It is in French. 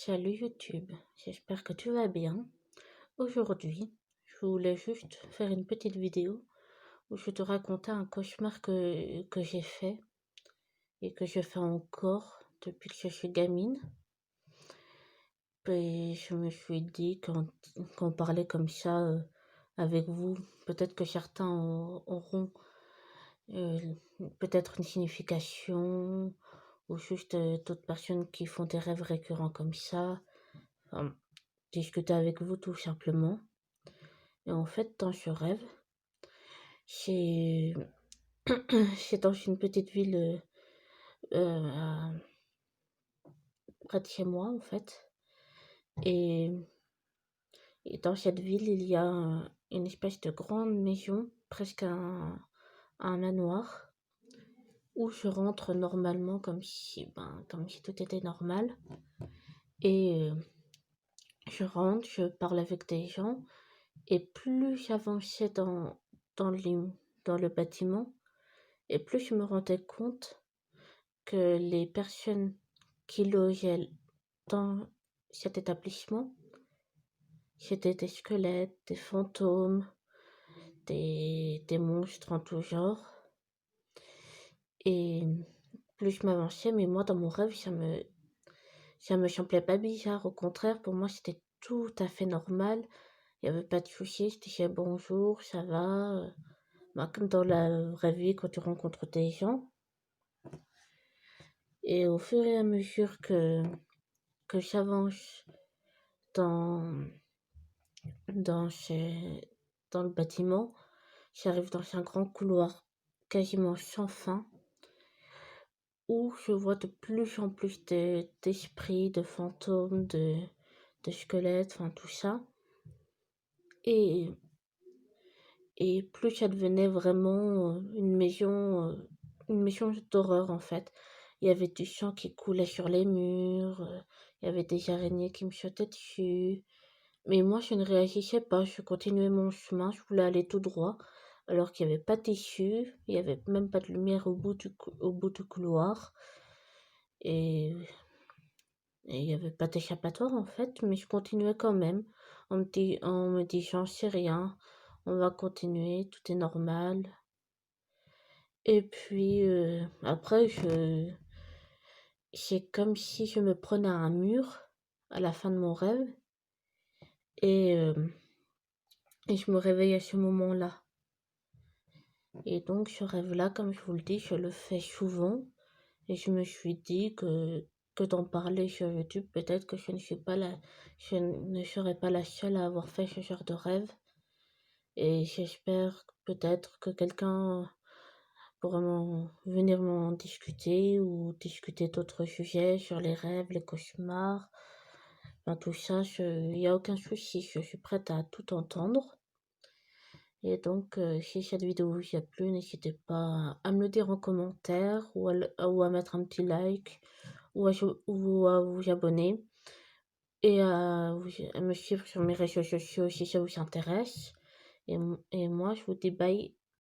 Salut YouTube, j'espère que tu vas bien. Aujourd'hui, je voulais juste faire une petite vidéo où je te racontais un cauchemar que j'ai fait et que je fais encore depuis que je suis gamine. Et je me suis dit qu'on parlait comme ça avec vous, peut-être que certains auront euh, peut-être une signification ou juste d'autres personnes qui font des rêves récurrents comme ça. Enfin, discuter avec vous tout simplement. Et en fait, dans ce rêve, c'est c'est dans une petite ville près de chez moi, en fait. Et, et dans cette ville, il y a une espèce de grande maison, presque un manoir, où je rentre normalement comme si tout était normal. Et je rentre, je parle avec des gens, et plus j'avançais dans, dans le bâtiment, et plus je me rendais compte que les personnes qui logeaient dans cet établissement, c'était des squelettes, des fantômes, des monstres en tout genre. Et plus je m'avançais, mais moi dans mon rêve, ça me semblait pas bizarre. Au contraire, pour moi, c'était tout à fait normal. Il n'y avait pas de soucis, je disais bonjour, ça va. Comme dans la vraie vie quand tu rencontres des gens. Et au fur et à mesure que j'avance dans, dans, ce, dans le bâtiment, j'arrive dans un grand couloir quasiment sans fin où je vois de plus en plus d'esprits, de fantômes, de squelettes, enfin tout ça. Et, et plus ça devenait vraiment une maison d'horreur en fait. Il y avait du sang qui coulait sur les murs, il y avait des araignées qui me sautaient dessus. Mais moi, je ne réagissais pas, je continuais mon chemin, je voulais aller tout droit, alors qu'il n'y avait pas d'issue, il n'y avait même pas de lumière au bout du couloir, et, et il n'y avait pas d'échappatoire en fait, mais je continuais quand même, en me disant, c'est rien, on va continuer, tout est normal. Et puis après, c'est comme si je me prenais à un mur à la fin de mon rêve, et, euh, et je me réveille à ce moment-là. Et donc ce rêve-là, comme je vous le dis, je le fais souvent. Et je me suis dit que d'en parler sur YouTube, peut-être que je ne serais pas la seule à avoir fait ce genre de rêve. Et j'espère peut-être que quelqu'un pourra venir m'en discuter ou discuter d'autres sujets sur les rêves, les cauchemars. Enfin, tout ça, il n'y a aucun souci, je suis prête à tout entendre. Et donc, si cette vidéo vous a plu, n'hésitez pas à me le dire en commentaire ou à mettre un petit like ou à vous abonner et à me suivre sur mes réseaux sociaux si ça vous intéresse. Et moi, je vous dis bye